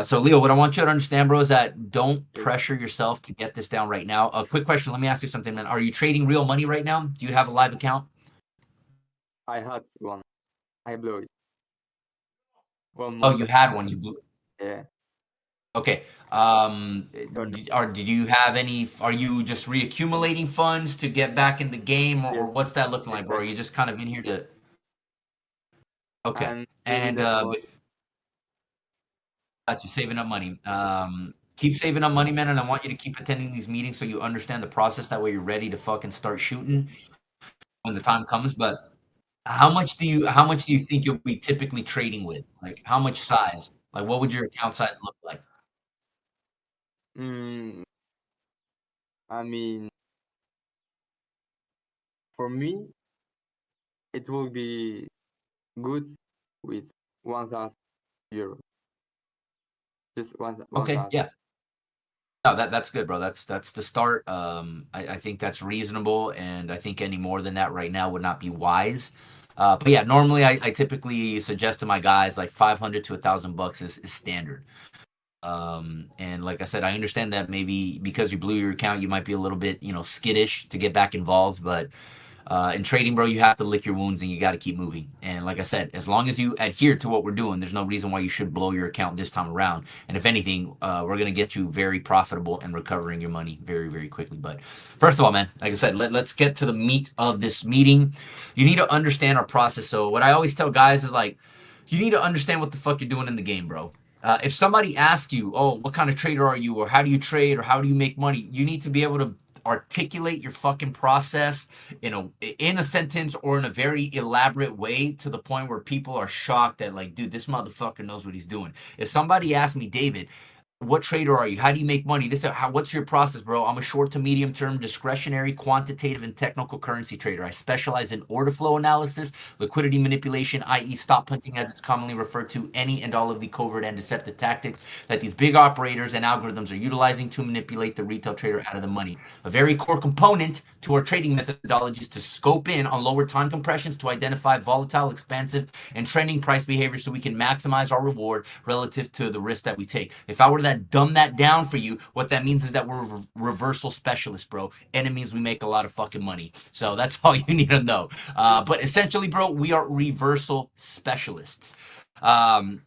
So Leo, what I want you to understand, bro, is that don't Yes, pressure yourself to get this down right now. A quick question. Let me ask you something, man. Are you trading real money right now? Do you have a live account? I had one. I blew it one Oh, month you ago. had one. You blew. Yeah, Okay. sorry. Did you have any? Are you just reaccumulating funds to get back in the game, or Yes, what's that looking like, bro? Are you exactly. just kind of in here to? Okay. I'm saving And up money. got you saving up money. Keep saving up money, man, and I want you to keep attending these meetings so you understand the process. That way, you're ready to fucking start shooting when the time comes. But how much do you think you'll be typically trading with? Like how much size? Like what would your account size look like? Mm, I mean, for me, it will be good with 1,000 euros. Just one Okay, thousand. yeah. No, that's good, bro. That's the start. I think that's reasonable, and I think any more than that right now would not be wise. But yeah, normally I typically suggest to my guys like 500 to $1,000 is standard. And like I said, I understand that maybe because you blew your account, you might be a little bit, skittish to get back involved. But in trading, bro, you have to lick your wounds and you got to keep moving. And like I said, as long as you adhere to what we're doing, there's no reason why you should blow your account this time around. And if anything, we're going to get you very profitable and recovering your money very, very quickly. But first of all, man, like I said, let's get to the meat of this meeting. You need to understand our process. So what I always tell guys is like, you need to understand what the fuck you're doing in the game, bro. If somebody asks you, "Oh, what kind of trader are you?" or "How do you trade?" or "How do you make money?" you need to be able to articulate your fucking process in a sentence or in a very elaborate way to the point where people are shocked that like, dude, this motherfucker knows what he's doing. If somebody asked me, David, what trader are you? How do you make money? What's your process, bro? I'm a short to medium term discretionary, quantitative, and technical currency trader. I specialize in order flow analysis, liquidity manipulation, i.e., stop hunting, as it's commonly referred to, any and all of the covert and deceptive tactics that these big operators and algorithms are utilizing to manipulate the retail trader out of the money. A very core component to our trading methodology is to scope in on lower time compressions to identify volatile, expansive, and trending price behavior so we can maximize our reward relative to the risk that we take. If I were to dumb that down for you, what that means is that we're reversal specialists, bro. And it means we make a lot of fucking money. So that's all you need to know. But essentially, bro, we are reversal specialists. Um,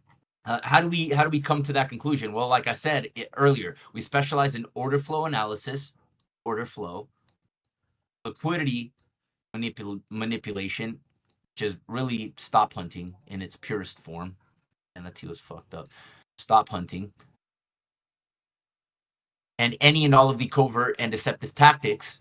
how do we come to that conclusion? Well, like I said earlier, we specialize in order flow analysis, order flow, liquidity manipulation, which is really stop hunting in its purest form. And that T was fucked up. Stop hunting, and any and all of the covert and deceptive tactics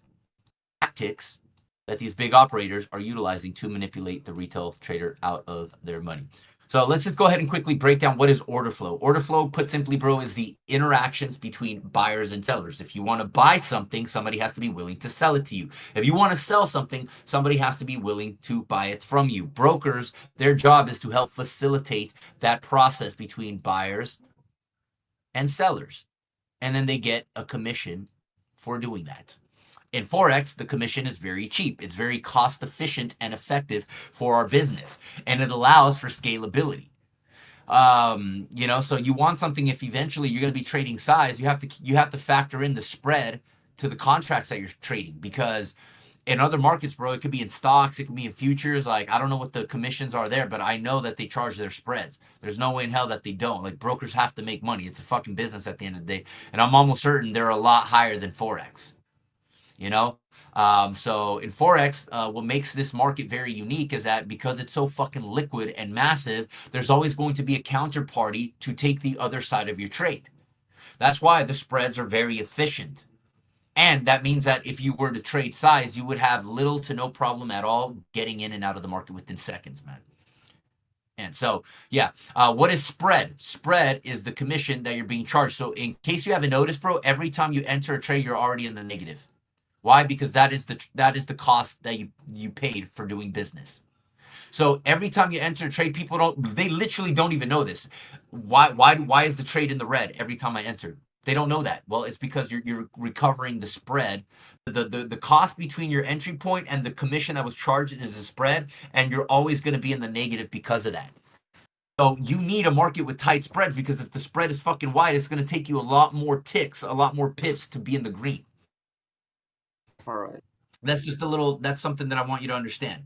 that these big operators are utilizing to manipulate the retail trader out of their money. So let's just go ahead and quickly break down what is order flow. Order flow, put simply, bro, is the interactions between buyers and sellers. If you want to buy something, somebody has to be willing to sell it to you. If you want to sell something, somebody has to be willing to buy it from you. Brokers, their job is to help facilitate that process between buyers and sellers. And then they get a commission for doing that. In Forex, the commission is very cheap. It's very cost efficient and effective for our business, and it allows for scalability. So you want something, if eventually you're going to be trading size, you have to factor in the spread to the contracts that you're trading, because in other markets, bro, it could be in stocks, it could be in futures. Like, I don't know what the commissions are there, but I know that they charge their spreads. There's no way in hell that they don't. Like, brokers have to make money. It's a fucking business at the end of the day, and I'm almost certain they're a lot higher than Forex. you know so in Forex, what makes this market very unique is that because it's so fucking liquid and massive, there's always going to be a counterparty to take the other side of your trade. That's why the spreads are very efficient, and that means that if you were to trade size, you would have little to no problem at all getting in and out of the market within seconds, man. And so, yeah, what is spread? Spread is the commission that you're being charged. So in case you haven't noticed, bro, every time you enter a trade, you're already in the negative. Why? Because that is the cost that you paid for doing business. So every time you enter a trade, people they literally don't even know this. Why is the trade in the red every time I enter? They don't know that. Well, it's because you're recovering the spread. The cost between your entry point and the commission that was charged is the spread, and you're always going to be in the negative because of that. So you need a market with tight spreads, because if the spread is fucking wide, it's going to take you a lot more ticks, a lot more pips to be in the green. All right. That's something that I want you to understand.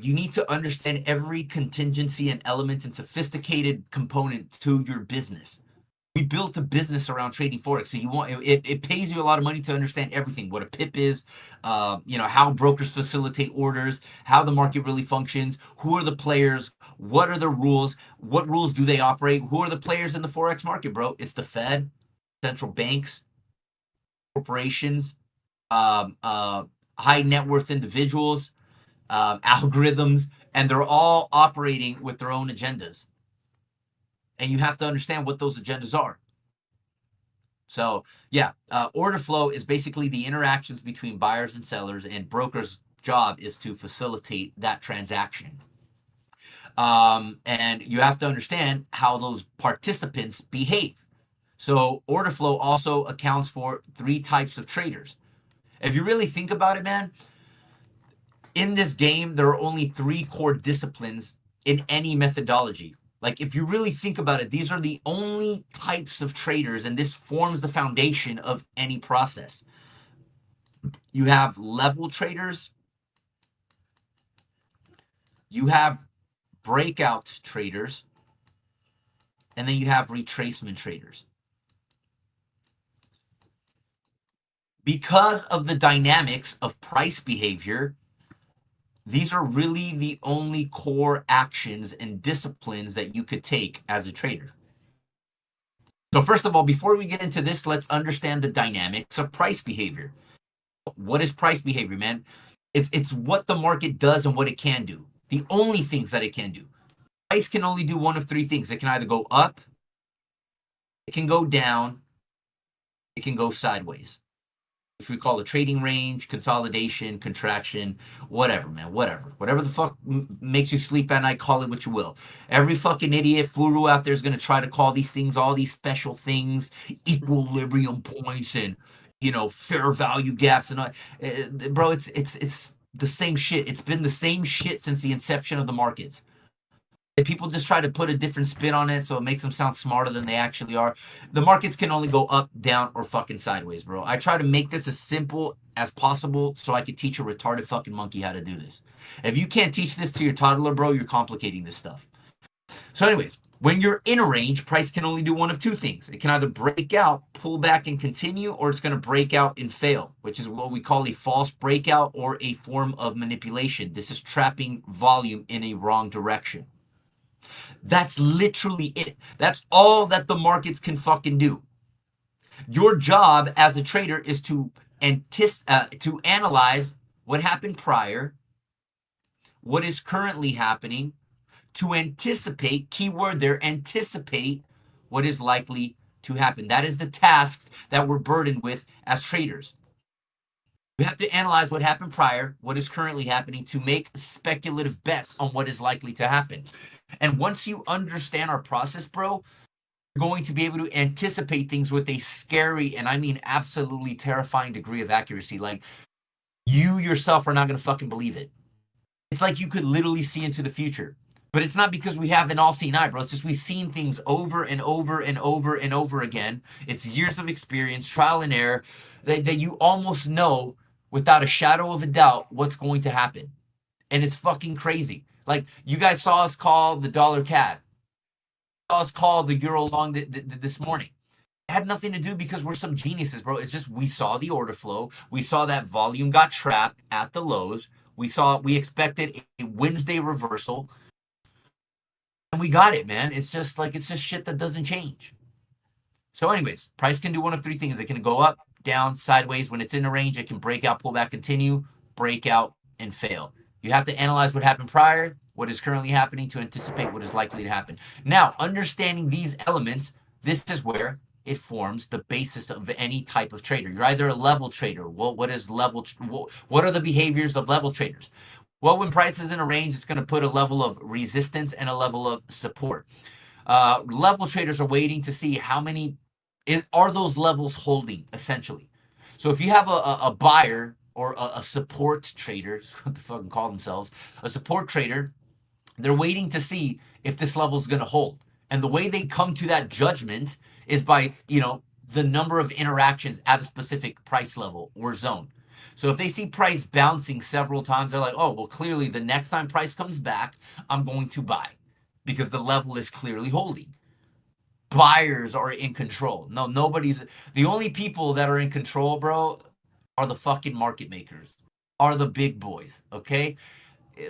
You need to understand every contingency and element and sophisticated component to your business. We built a business around trading forex, so it pays you a lot of money to understand everything: what a pip is, how brokers facilitate orders, how the market really functions, who are the players, what are the rules, what rules do they operate, who are the players in the forex market, bro? It's the Fed, central banks, corporations, high net worth individuals, algorithms, and they're all operating with their own agendas. And you have to understand what those agendas are. So yeah, order flow is basically the interactions between buyers and sellers, and brokers' job is to facilitate that transaction. And you have to understand how those participants behave. So order flow also accounts for 3 types of traders. If you really think about it, man, in this game, there are only 3 core disciplines in any methodology. Like, if you really think about it, these are the only types of traders, and this forms the foundation of any process. You have level traders, you have breakout traders, and then you have retracement traders. Because of the dynamics of price behavior, these are really the only core actions and disciplines that you could take as a trader. So first of all, before we get into this, let's understand the dynamics of price behavior. What is price behavior, man? It's what the market does and what it can do. The only things that it can do. Price can only do one of 3 things. It can either go up, it can go down, it can go sideways, which we call a trading range, consolidation, contraction, whatever, man, whatever the fuck makes you sleep at night, call it what you will. Every fucking idiot furu out there is going to try to call these things all these special things, equilibrium points, and fair value gaps, and all. Bro, it's the same shit. It's been the same shit since the inception of the markets. And people just try to put a different spin on it so it makes them sound smarter than they actually are. The markets can only go up, down, or fucking sideways, bro. I try to make this as simple as possible so I could teach a retarded fucking monkey how to do this. If you can't teach this to your toddler, bro, you're complicating this stuff. So anyways, when you're in a range, price can only do one of 2 things. It can either break out, pull back, and continue, or it's going to break out and fail, which is what we call a false breakout or a form of manipulation. This is trapping volume in a wrong direction. That's literally it. That's all that the markets can fucking do. Your job as a trader is to analyze what happened prior, what is currently happening, to anticipate, keyword there, anticipate what is likely to happen. That is the tasks that we're burdened with as traders. We have to analyze what happened prior, what is currently happening, to make speculative bets on what is likely to happen. And once you understand our process, bro, you're going to be able to anticipate things with a scary, and I mean absolutely terrifying degree of accuracy. Like, you yourself are not going to fucking believe it. It's like you could literally see into the future. But it's not because we have an all-seeing eye, bro. It's just we've seen things over and over and over and over again. It's years of experience, trial and error, that you almost know without a shadow of a doubt what's going to happen. And it's fucking crazy. Like, you guys saw us call the dollar CAD. Saw us call the euro long this morning. It had nothing to do because we're some geniuses, bro. It's just we saw the order flow. We saw that volume got trapped at the lows. We expected a Wednesday reversal. And we got it, man. It's just shit that doesn't change. So anyways, price can do one of 3 things. It can go up, down, sideways. When it's in a range, it can break out, pull back, continue, break out, and fail. You have to analyze what happened prior, what is currently happening, to anticipate what is likely to happen. Now, understanding these elements, this is where it forms the basis of any type of trader. You're either a level trader. Well, what are the behaviors of level traders? Well, when price is in a range, it's going to put a level of resistance and a level of support. Level traders are waiting to see how many are those levels holding, essentially. So if you have a buyer or a support trader, what the fucking call themselves, a support trader, They're waiting to see if this level is going to hold. And the way they come to that judgment is by, the number of interactions at a specific price level or zone. So if they see price bouncing several times, they're like, oh, well, clearly the next time price comes back, I'm going to buy because the level is clearly holding. Buyers are in control. No, nobody's. The only people that are in control, bro, are the fucking market makers, are the big boys, okay?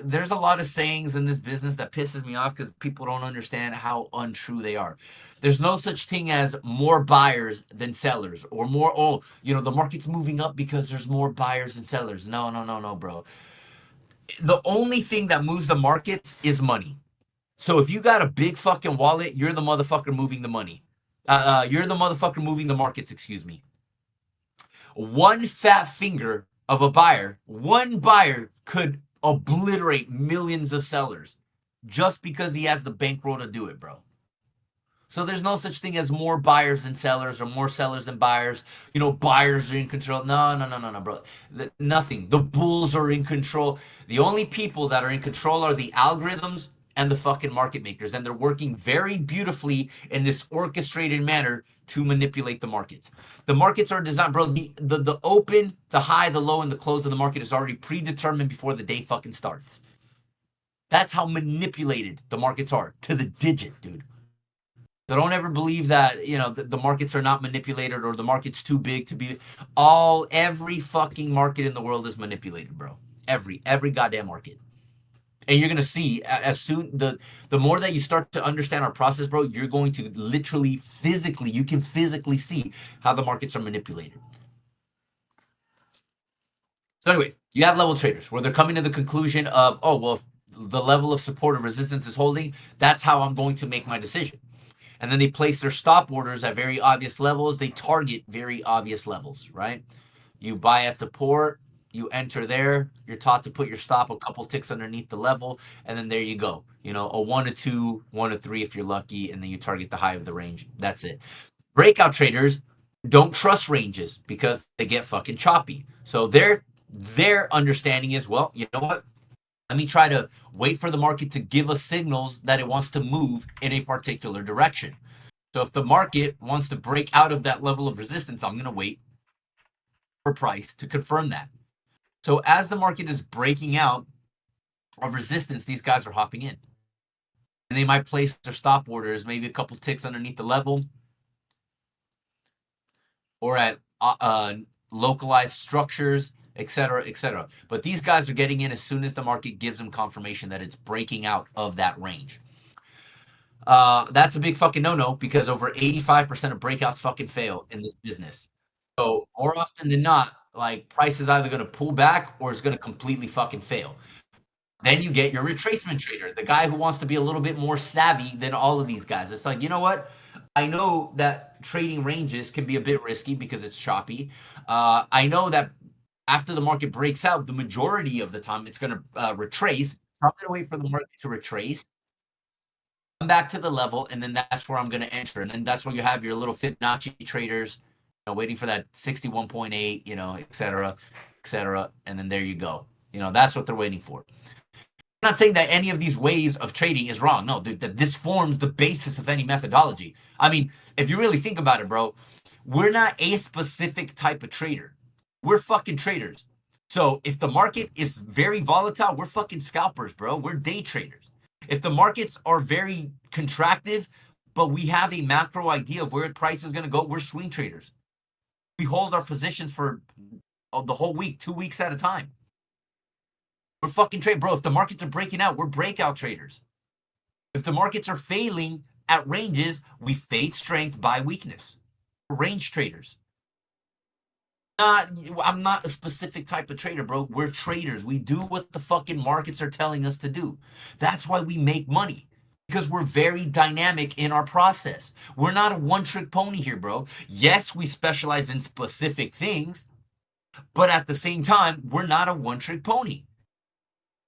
There's a lot of sayings in this business that pisses me off because people don't understand how untrue they are. There's no such thing as more buyers than sellers or more, the market's moving up because there's more buyers than sellers. No, no, no, no, bro. The only thing that moves the markets is money. So if you got a big fucking wallet, you're the motherfucker moving the money. You're the motherfucker moving the markets, excuse me. One fat finger of a buyer, one buyer could obliterate millions of sellers just because he has the bankroll to do it, bro. So there's no such thing as more buyers than sellers or more sellers than buyers. Buyers are in control. No, bro. Nothing. The bulls are in control. The only people that are in control are the algorithms and the fucking market makers. And they're working very beautifully in this orchestrated manner to manipulate the markets. The markets are designed, bro. The open, the high, the low, and the close of the market is already predetermined before the day fucking starts. That's how manipulated the markets are to the digit, dude. So don't ever believe that, the markets are not manipulated or the market's too big to be. Every fucking market in the world is manipulated, bro. Every goddamn market. And you're going to see as soon, the more that you start to understand our process, bro, you're going to literally you can physically see how the markets are manipulated. So anyway, you have level traders where they're coming to the conclusion of, if the level of support or resistance is holding, that's how I'm going to make my decision. And then they place their stop orders at very obvious levels. They target very obvious levels, right? You buy at support, you enter there, you're taught to put your stop a couple ticks underneath the level, and then there you go. A 1 to 2, 1 to 3 if you're lucky, and then you target the high of the range. That's it. Breakout traders don't trust ranges because they get fucking choppy. So their understanding is, well, you know what? Let me try to wait for the market to give us signals that it wants to move in a particular direction. So if the market wants to break out of that level of resistance, I'm going to wait for price to confirm that. So as the market is breaking out of resistance, these guys are hopping in. And they might place their stop orders maybe a couple ticks underneath the level or at localized structures, etc., etc. But these guys are getting in as soon as the market gives them confirmation that it's breaking out of that range. That's a big fucking no-no because over 85% of breakouts fucking fail in this business. So more often than not, like price is either going to pull back or it's going to completely fucking fail. Then you get your retracement trader, the guy who wants to be a little bit more savvy than all of these guys. It's like, you know what? I know that trading ranges can be a bit risky because it's choppy. I know that after the market breaks out, the majority of the time it's going to retrace. I'm going to wait for the market to retrace, come back to the level, and then that's where I'm going to enter. And then that's where you have your little Fibonacci traders, waiting for that 61.8, et cetera, and then there you go. That's what they're waiting for. I'm not saying that any of these ways of trading is wrong. No, dude, that this forms the basis of any methodology. I mean, if you really think about it, bro, we're not a specific type of trader. We're fucking traders. So if the market is very volatile, we're fucking scalpers, bro. We're day traders. If the markets are very contractive, but we have a macro idea of where price is going to go, we're swing traders. We hold our positions for the whole week, 2 weeks at a time. We're fucking trade, bro. If the markets are breaking out, we're breakout traders. If the markets are failing at ranges, we fade strength by weakness. We're range traders. I'm not a specific type of trader, bro. We're traders. We do what the fucking markets are telling us to do. That's why we make money. Because we're very dynamic in our process. We're not a one-trick pony here, bro. Yes, we specialize in specific things, but at the same time, we're not a one-trick pony.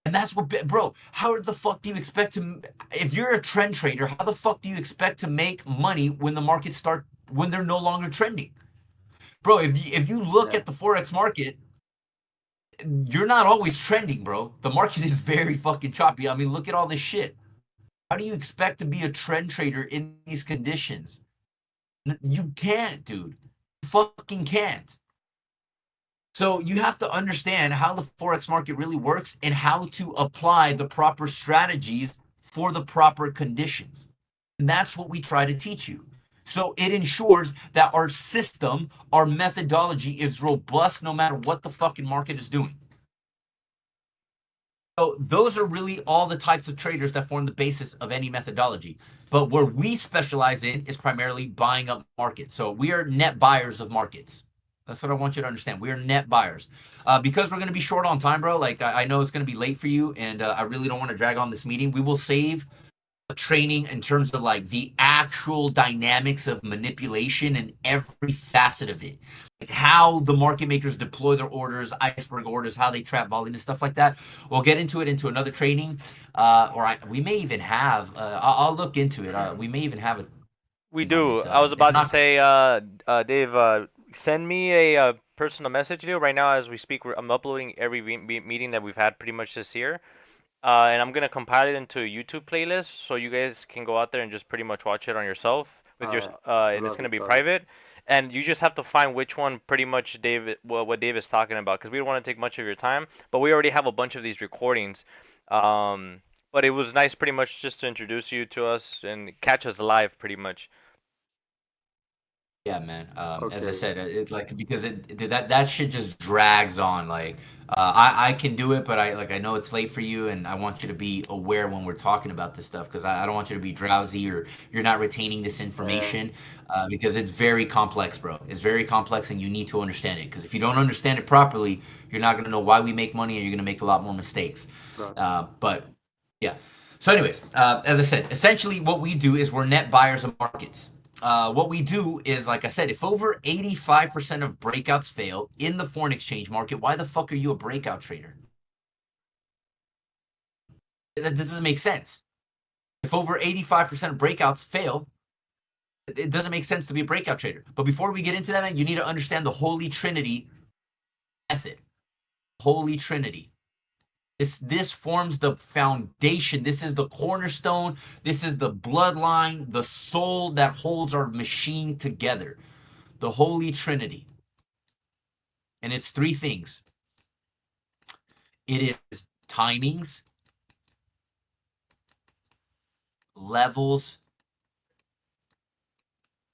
And that's what, bro, how the fuck do you expect to, if you're a trend trader, how the fuck do you expect to make money when the markets when they're no longer trending? Bro, if you look at the Forex market, you're not always trending, bro. The market is very fucking choppy. I mean, look at all this shit. How do you expect to be a trend trader in these conditions? You can't, dude. You fucking can't. So you have to understand how the Forex market really works and how to apply the proper strategies for the proper conditions. And that's what we try to teach you. So it ensures that our system, our methodology is robust no matter what the fucking market is doing. So those are really all the types of traders that form the basis of any methodology. But where we specialize in is primarily buying up markets. So we are net buyers of markets. That's what I want you to understand. We are net buyers. Because we're going to be short on time, bro. Like, I know it's going to be late for you, and I really don't want to drag on this meeting. We will save training in terms of like the actual dynamics of manipulation and every facet of it, like how the market makers deploy their orders, iceberg orders, how they trap volume and stuff like that. We'll get into it into another training, we may even have. I'll look into it. We may even have a. We do. I was about to say, Dave, send me a personal message, dude. Right now, as we speak, I'm uploading every meeting that we've had pretty much this year. And I'm gonna compile it into a YouTube playlist so you guys can go out there and just pretty much watch it on yourself with your and it's gonna be private. And you just have to find which one pretty much what Dave is talking about, because we don't want to take much of your time, but we already have a bunch of these recordings. But it was nice pretty much just to introduce you to us and catch us live pretty much. Yeah, man. As I said, it's like because that shit just drags on. Like, I can do it, but I know it's late for you, and I want you to be aware when we're talking about this stuff, because I don't want you to be drowsy or you're not retaining this information, because it's very complex, bro. It's very complex, and you need to understand it. Because if you don't understand it properly, you're not gonna know why we make money, and you're gonna make a lot more mistakes. But yeah. So, anyways, as I said, essentially what we do is we're net buyers of markets. What we do is, like I said, if over 85% of breakouts fail in the foreign exchange market, why the fuck are you a breakout trader? That doesn't make sense. If over 85% of breakouts fail, it doesn't make sense to be a breakout trader. But before we get into that, man, you need to understand the Holy Trinity method. Holy Trinity. This forms the foundation. This is the cornerstone. This is the bloodline, the soul that holds our machine together. The Holy Trinity. And it's three things. It is timings, levels,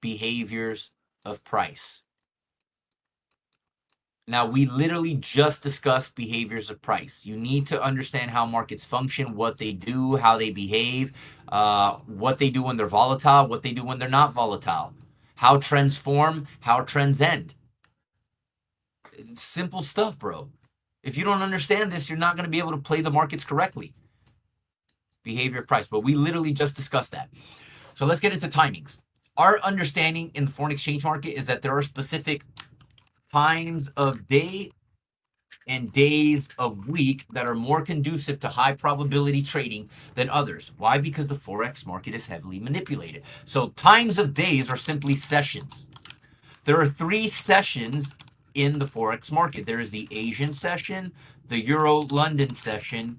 behaviors of price. Now, we literally just discussed behaviors of price. You need to understand how markets function, what they do, how they behave, what they do when they're volatile, what they do when they're not volatile, how trends form, how trends end. It's simple stuff, bro. If you don't understand this, you're not going to be able to play the markets correctly. Behavior of price. But we literally just discussed that. So let's get into timings. Our understanding in the foreign exchange market is that there are specific times of day and days of week that are more conducive to high probability trading than others. Why? Because the Forex market is heavily manipulated. So times of days are simply sessions. There are 3 sessions in the Forex market. There is the Asian session, the Euro-London session,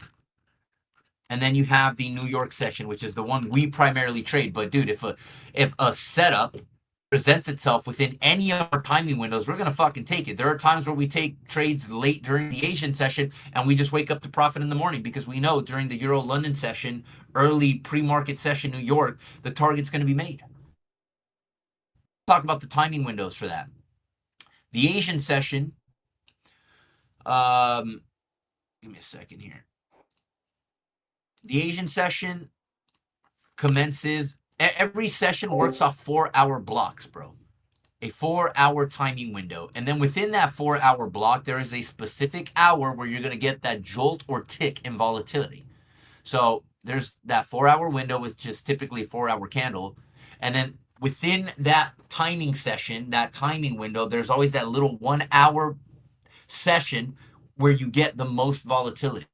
and then you have the New York session, which is the one we primarily trade. But dude, if a setup presents itself within any of our timing windows, we're going to fucking take it. There are times where we take trades late during the Asian session and we just wake up to profit in the morning, because we know during the Euro London session, early pre-market session New York, the target's going to be made. Talk about the timing windows for that. The Asian session, give me a second here. The Asian session commences. Every session works off 4-hour blocks, bro. A 4-hour timing window. And then within that 4-hour block, there is a specific hour where you're going to get that jolt or tick in volatility. So there's that 4-hour window with just typically a 4-hour candle. And then within that timing session, that timing window, there's always that little 1-hour session where you get the most volatility.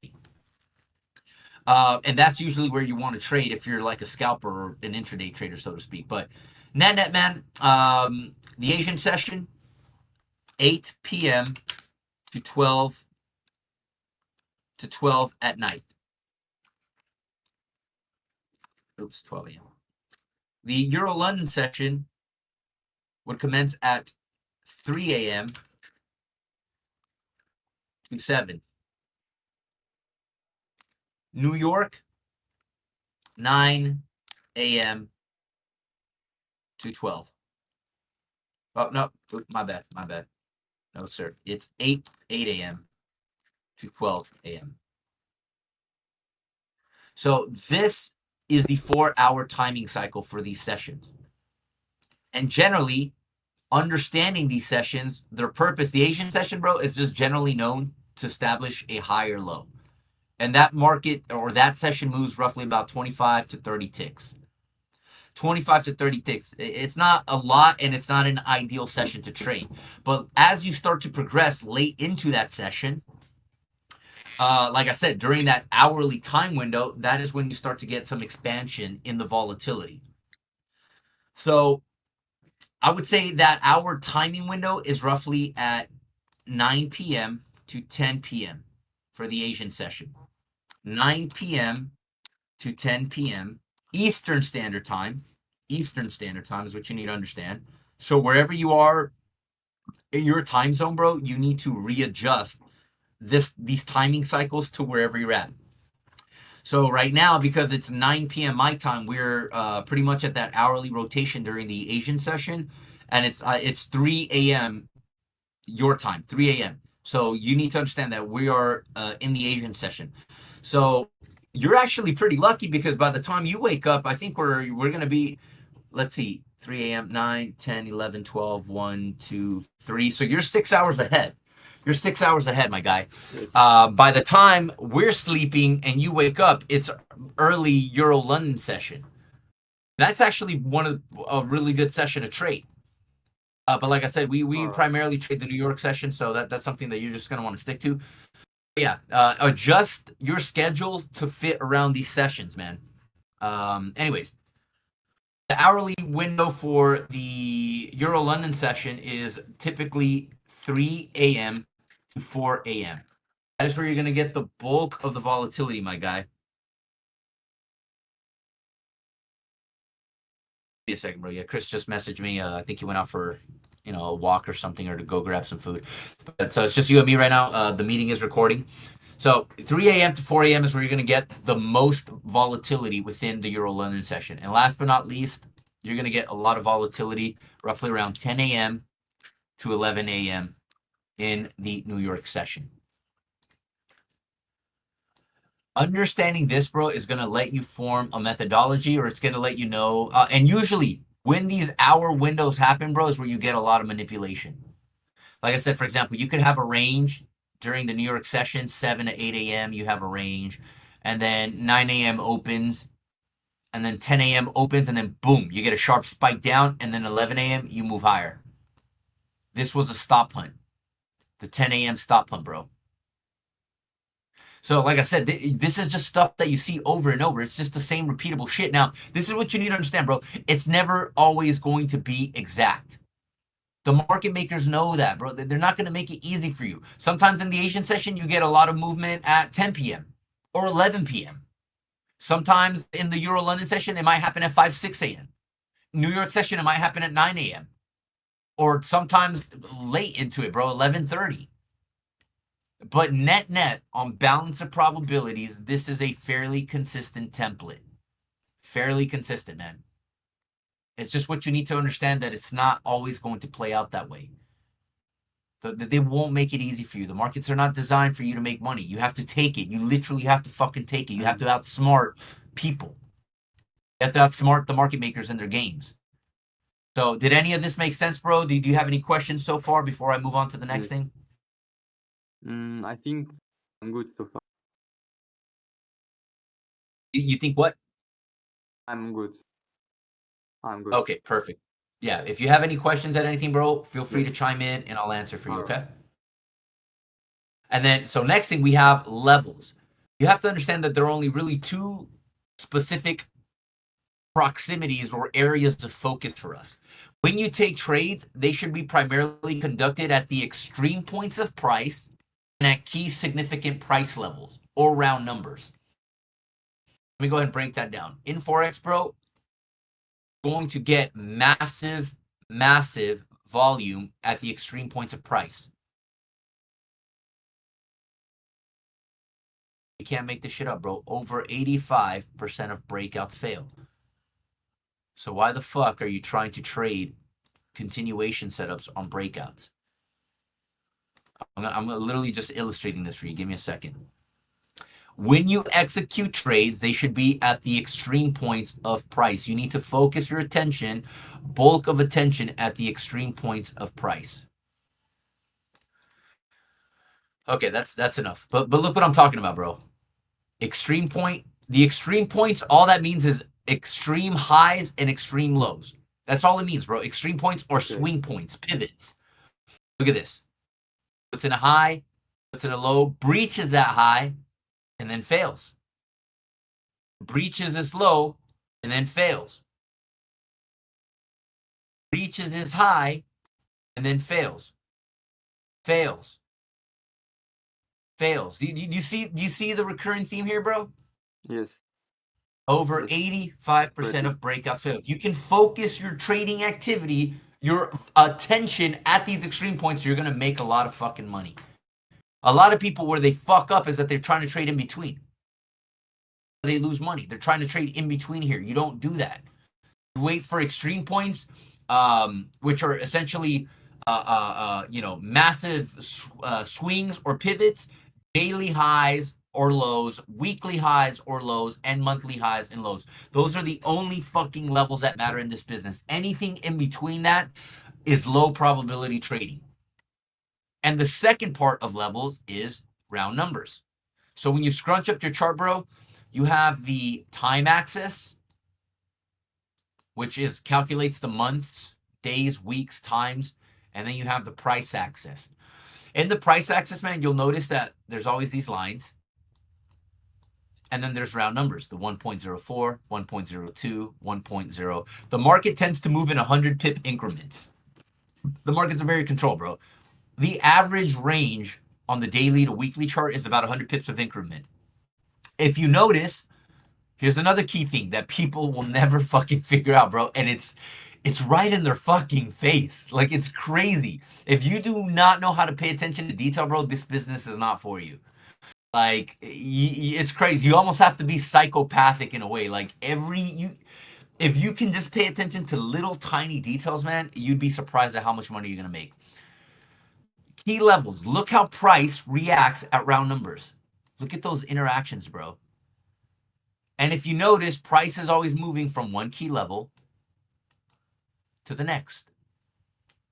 And that's usually where you want to trade if you're like a scalper or an intraday trader, so to speak. But net, man, the Asian session, 8 p.m. to 12 to 12 at night. Oops, 12 a.m. The Euro London session would commence at 3 a.m. to 7. New York, 9 a.m. to 12. Oh, no, my bad. No, sir. It's 8 a.m. to 12 a.m. So this is the 4-hour timing cycle for these sessions. And generally, understanding these sessions, their purpose, the Asian session, bro, is just generally known to establish a higher low. And that market or that session moves roughly about 25 to 30 ticks. 25 to 30 ticks. It's not a lot and it's not an ideal session to trade. But as you start to progress late into that session, like I said, during that hourly time window, that is when you start to get some expansion in the volatility. So I would say that our timing window is roughly at 9 p.m. to 10 p.m. for the Asian session. 9 p.m. to 10 p.m. Eastern Standard Time. Eastern Standard Time is what you need to understand. So wherever you are in your time zone, bro, you need to readjust these timing cycles to wherever you're at. So right now, because it's 9 p.m. my time, we're pretty much at that hourly rotation during the Asian session, and it's 3 a.m. your time, 3 a.m. So you need to understand that we are in the Asian session. So you're actually pretty lucky because by the time you wake up, I think we're going to be, let's see, 3 a.m., 9, 10, 11, 12, 1, 2, 3. So you're 6 hours ahead. You're 6 hours ahead, my guy. By the time we're sleeping and you wake up, it's early Euro London session. That's actually a really good session to trade. But like I said, we primarily trade the New York session, so that's something that you're just going to want to stick to. Yeah, adjust your schedule to fit around these sessions, man. Anyways, the hourly window for the Euro London session is typically 3 a.m. to 4 a.m. That is where you're going to get the bulk of the volatility, my guy. Give me a second, bro. Yeah, Chris just messaged me. I think he went out for, a walk or something, or to go grab some food. But so it's just you and me right now. The meeting is recording. So 3 a.m. to 4 a.m. is where you're going to get the most volatility within the Euro London session. And last but not least, you're going to get a lot of volatility roughly around 10 a.m. to 11 a.m. in the New York session. Understanding this, bro, is going to let you form a methodology, or it's going to let you know. And usually when these hour windows happen, bro, is where you get a lot of manipulation. Like I said, for example, you could have a range during the New York session, 7 to 8 a.m. You have a range, and then 9 a.m. opens, and then 10 a.m. opens, and then boom, you get a sharp spike down, and then 11 a.m. you move higher. This was a stop hunt. The 10 a.m. stop hunt, bro. So like I said, this is just stuff that you see over and over. It's just the same repeatable shit. Now, this is what you need to understand, bro. It's never always going to be exact. The market makers know that, bro. They're not going to make it easy for you. Sometimes in the Asian session, you get a lot of movement at 10 p.m. or 11 p.m. Sometimes in the Euro London session, it might happen at 5, 6 a.m. New York session, it might happen at 9 a.m. Or sometimes late into it, bro, 11:30. But net, on balance of probabilities, this is a fairly consistent template. Fairly consistent, man. It's just what you need to understand, that it's not always going to play out that way. They won't make it easy for you. The markets are not designed for you to make money. You have to take it. You literally have to fucking take it. You have to outsmart people. You have to outsmart the market makers in their games. So did any of this make sense, bro? Do you have any questions so far before I move on to the next thing? I think I'm good so far. You think what? I'm good. Okay, perfect. Yeah, if you have any questions at anything, bro, feel free to chime in and I'll answer for you, okay? And then, so next thing, we have levels. You have to understand that there are only really two specific proximities or areas of focus for us. When you take trades, they should be primarily conducted at the extreme points of price and at key significant price levels. or round numbers. Let me go ahead and break that down. In Forex, bro, going to get massive volume at the extreme points of price. You can't make this shit up, bro. Over 85% of breakouts fail. So why the fuck are you trying to trade continuation setups on breakouts? I'm literally just illustrating this for you. Give me a second. When you execute trades, they should be at the extreme points of price. You need to focus your attention, bulk of attention, at the extreme points of price. Okay, that's enough. But look what I'm talking about, bro. Extreme point. The extreme points, all that means is extreme highs and extreme lows. That's all it means, bro. Extreme points or swing points, pivots. Look at this. Puts in a high, puts in a low, breaches that high, and then fails. Breaches this low, and then fails. Breaches this high, and then fails. Fails. Fails. Do you see the recurring theme here, bro? Yes. Over 85% of breakouts fail. If you can focus your trading activity, your attention at these extreme points, you're going to make a lot of fucking money. A lot of people, where they fuck up is that they're trying to trade in between. They lose money. They're trying to trade in between here. You don't do that. You wait for extreme points, which are essentially, massive swings or pivots, daily highs or lows, weekly highs or lows, and monthly highs and lows. Those are the only fucking levels that matter in this business. Anything in between that is low probability trading. And the second part of levels is round numbers. So when you scrunch up your chart, bro, you have the time axis, which calculates the months, days, weeks, times, and then you have the price axis. In the price axis, man, you'll notice that there's always these lines. And then there's round numbers, the 1.04, 1.02, 1.0. The market tends to move in 100 pip increments. The markets are very controlled, bro. The average range on the daily to weekly chart is about 100 pips of increment. If you notice, here's another key thing that people will never fucking figure out, bro. And it's right in their fucking face. Like, it's crazy. If you do not know how to pay attention to detail, bro, this business is not for you. Like, it's crazy. You almost have to be psychopathic in a way. Like, if you can just pay attention to little tiny details, man, you'd be surprised at how much money you're going to make. Key levels. Look how price reacts at round numbers. Look at those interactions, bro. And if you notice, price is always moving from one key level to the next.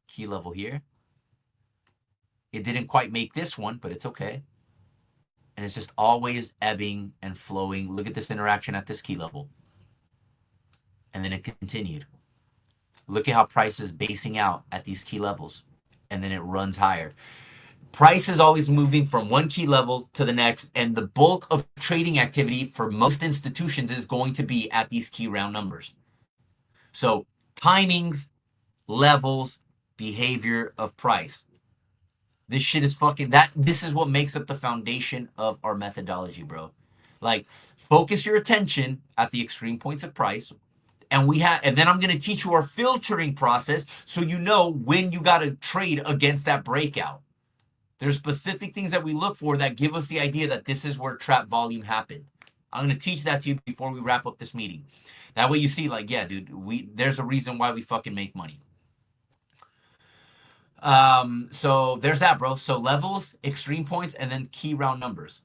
Key level here. It didn't quite make this one, but it's okay. And it's just always ebbing and flowing. Look at this interaction at this key level. And then it continued. Look at how price is basing out at these key levels. And then it runs higher. Price is always moving from one key level to the next. And the bulk of trading activity for most institutions is going to be at these key round numbers. So timings, levels, behavior of price. This shit is this is what makes up the foundation of our methodology, bro. Like, focus your attention at the extreme points of price. And then I'm going to teach you our filtering process so you know when you got to trade against that breakout. There's specific things that we look for that give us the idea that this is where trap volume happened. I'm going to teach that to you before we wrap up this meeting. That way you see, like, yeah, dude, there's a reason why we fucking make money. So there's that, bro. So levels, extreme points, and then key round numbers.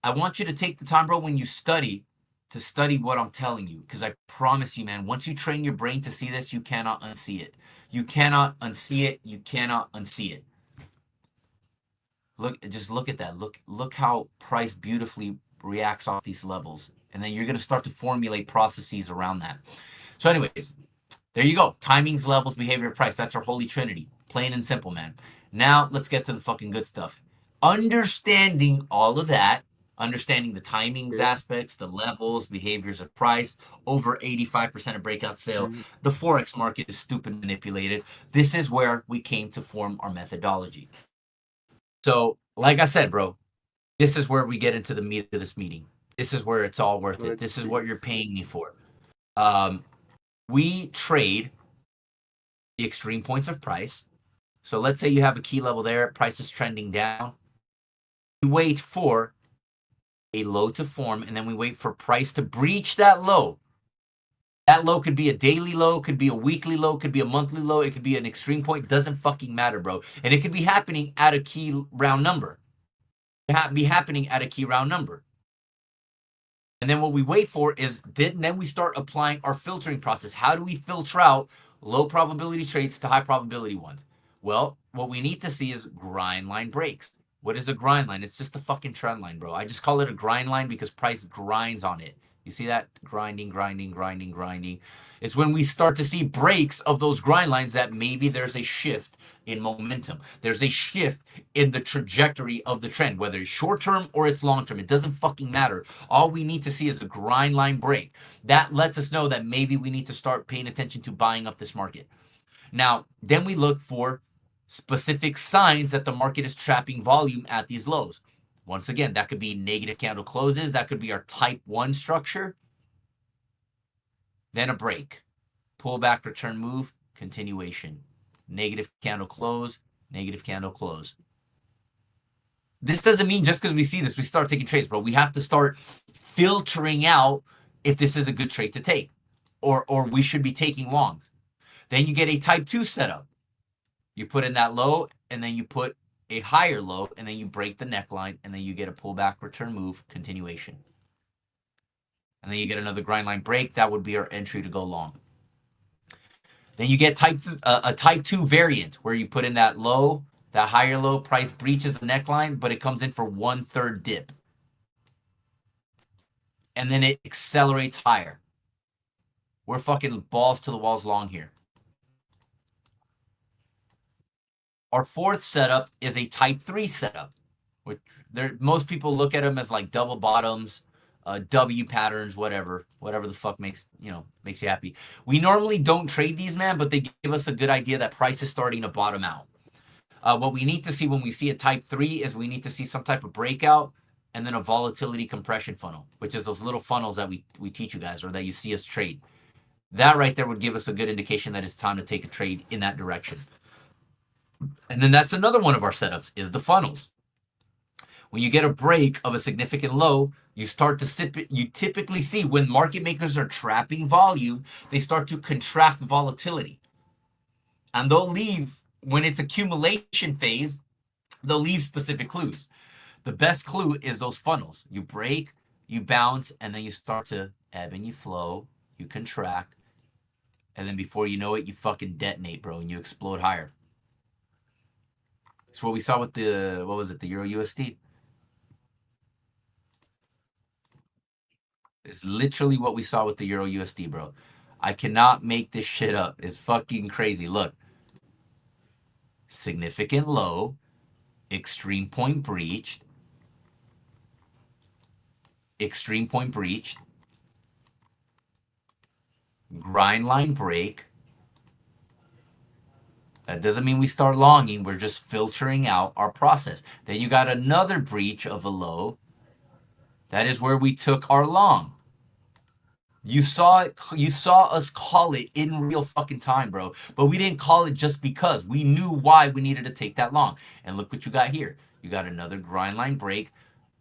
I want you to take the time, bro, when you study, to study what I'm telling you. Because I promise you, man, once you train your brain to see this, you cannot unsee it. You cannot unsee it. You cannot unsee it. Just look at that. Look how price beautifully reacts off these levels. And then you're going to start to formulate processes around that. So anyways, there you go. Timings, levels, behavior, price. That's our holy trinity. Plain and simple, man. Now, let's get to the fucking good stuff. Understanding all of that, understanding the timings aspects, the levels, behaviors of price, over 85% of breakouts fail. The Forex market is stupid manipulated. This is where we came to form our methodology. So, like I said, bro, This is where we get into the meat of this meeting. This is where it's all worth it. Let's This is see. what you're paying me for. We trade the extreme points of price. So let's say you have a key level there, price is trending down. We wait for a low to form, and then we wait for price to breach that low. That low could be a daily low, could be a weekly low, could be a monthly low, it could be an extreme point. Doesn't fucking matter, bro. And it could be happening at a key round number. Be happening at a key round number. And then what we wait for is then we start applying our filtering process. How do we filter out low probability trades to high probability ones? Well, what we need to see is grind line breaks. What is a grind line? It's just a fucking trend line, bro. I just call it a grind line because price grinds on it. You see that? Grinding. It's when we start to see breaks of those grind lines that maybe there's a shift in momentum. There's a shift in the trajectory of the trend, whether it's short term or it's long term. It doesn't fucking matter. All we need to see is a grind line break. That lets us know that maybe we need to start paying attention to buying up this market. Now, then we look for specific signs that the market is trapping volume at these lows. Once again, that could be negative candle closes. That could be our type 1 structure. Then a break. Pullback, return move, continuation. Negative candle close, negative candle close. This doesn't mean just because we see this, we start taking trades, bro. We have to start filtering out if this is a good trade to take or we should be taking longs. Then you get a type 2 setup. You put in that low, and then you put a higher low, and then you break the neckline, and then you get a pullback, return move, continuation. And then you get another grind line break. That would be our entry to go long. Then you get a type 2 variant where you put in that low, that higher low, price breaches the neckline, but it comes in for 1/3 dip. And then it accelerates higher. We're fucking balls to the walls long here. Our fourth setup is a type 3 setup, which most people look at them as like double bottoms, W patterns, whatever the fuck makes you happy. We normally don't trade these, man, but they give us a good idea that price is starting to bottom out. What we need to see when we see a type 3 is we need to see some type of breakout and then a volatility compression funnel, which is those little funnels that we teach you guys or that you see us trade. That right there would give us a good indication that it's time to take a trade in that direction. And then that's another one of our setups is the funnels. When you get a break of a significant low, you start to sip it. You typically see when market makers are trapping volume, they start to contract volatility. And they'll leave, when it's accumulation phase, they'll leave specific clues. The best clue is those funnels. You break, you bounce, and then you start to ebb and you flow, you contract. And then before you know it, you fucking detonate, bro, and you explode higher. It's what we saw with the, the Euro USD. It's literally what we saw with the Euro USD, bro. I cannot make this shit up. It's fucking crazy. Look. Significant low. Extreme point breached. Extreme point breached. Grind line break. That doesn't mean we start longing. We're just filtering out our process. Then you got another breach of a low. That is where we took our long. You saw it. You saw us call it in real fucking time, bro. But we didn't call it just because. We knew why we needed to take that long. And look what you got here. You got another grind line break.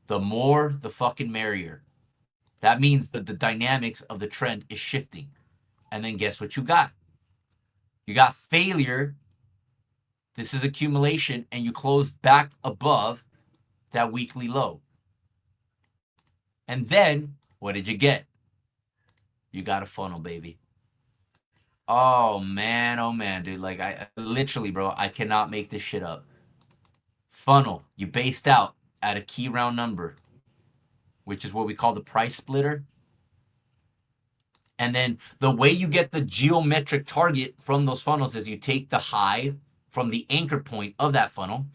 The more, the fucking merrier. That means that the dynamics of the trend is shifting. And then guess what you got? You got failure. This is accumulation, and you closed back above that weekly low. And then, what did you get? You got a funnel, baby. Oh, man, dude. Like, I literally, bro, I cannot make this shit up. Funnel. You based out at a key round number, which is what we call the price splitter. And then the way you get the geometric target from those funnels is you take the high from the anchor point of that funnel,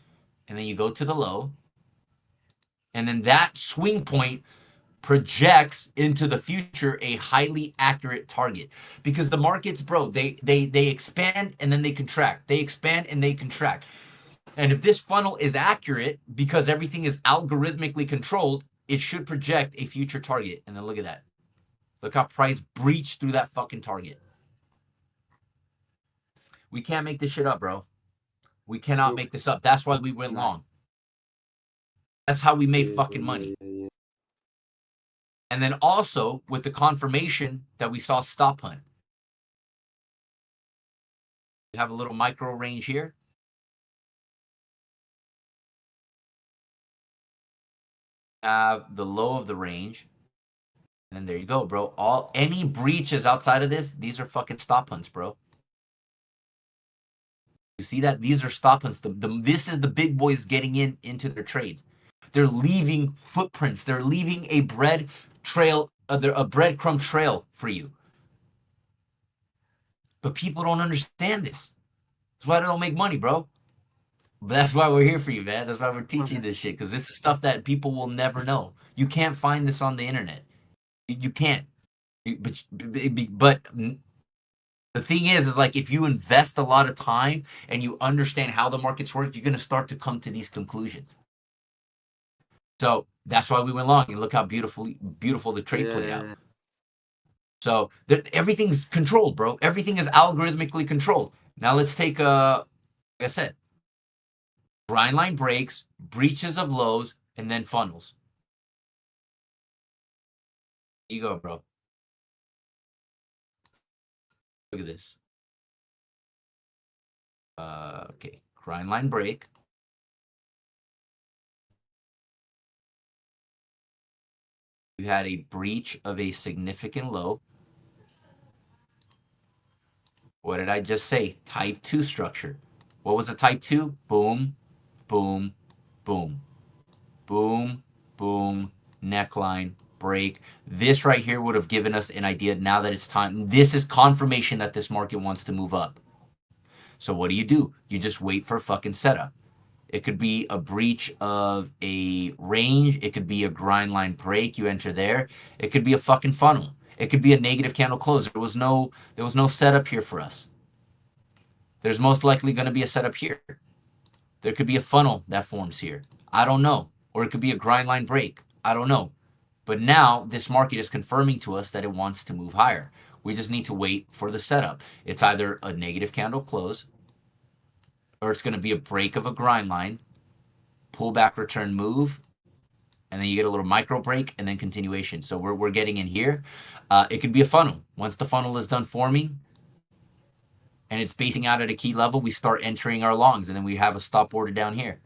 and then you go to the low. And then that swing point projects into the future a highly accurate target. Because the markets, bro, they expand and then they contract. They expand and they contract. And if this funnel is accurate, because everything is algorithmically controlled, it should project a future target. And then look at that. Look how price breached through that fucking target. We can't make this shit up, bro. We cannot make this up. That's why we went long. That's how we made fucking money. And then also with the confirmation that we saw stop hunt. We have a little micro range here. Have the low of the range. And then there you go, bro. Any breaches outside of this, these are fucking stop hunts, bro. You see that? These are stop hunts. This is the big boys getting into their trades. They're leaving footprints. They're leaving a bread trail, a breadcrumb trail for you. But people don't understand this. That's why they don't make money, bro. But that's why we're here for you, man. That's why we're teaching this shit, because this is stuff that people will never know. You can't find this on the internet. You can't. But the thing is like if you invest a lot of time and you understand how the markets work, you're going to start to come to these conclusions. So that's why we went long. And look how beautiful the trade played out. So everything's controlled, bro. Everything is algorithmically controlled. Now let's take, like I said, grind line breaks, breaches of lows, and then funnels. Here you go, bro. Look at this. Okay, grind line break. You had a breach of a significant low. What did I just say? Type 2 structure. What was a type 2? Boom, boom, boom. Boom, boom, neckline, break. This right here would have given us an idea now that it's time. This is confirmation that this market wants to move up. So what do? You just wait for a fucking setup. It could be a breach of a range. It could be a grind line break. You enter there. It could be a fucking funnel. It could be a negative candle close. There was no setup here for us. There's most likely going to be a setup here. There could be a funnel that forms here. I don't know. Or it could be a grind line break. I don't know. But now this market is confirming to us that it wants to move higher. We just need to wait for the setup. It's either a negative candle close, or it's going to be a break of a grind line, pullback return move, and then you get a little micro break and then continuation. So we're getting in here. It could be a funnel. Once the funnel is done forming and it's basing out at a key level, we start entering our longs, and then we have a stop order down here.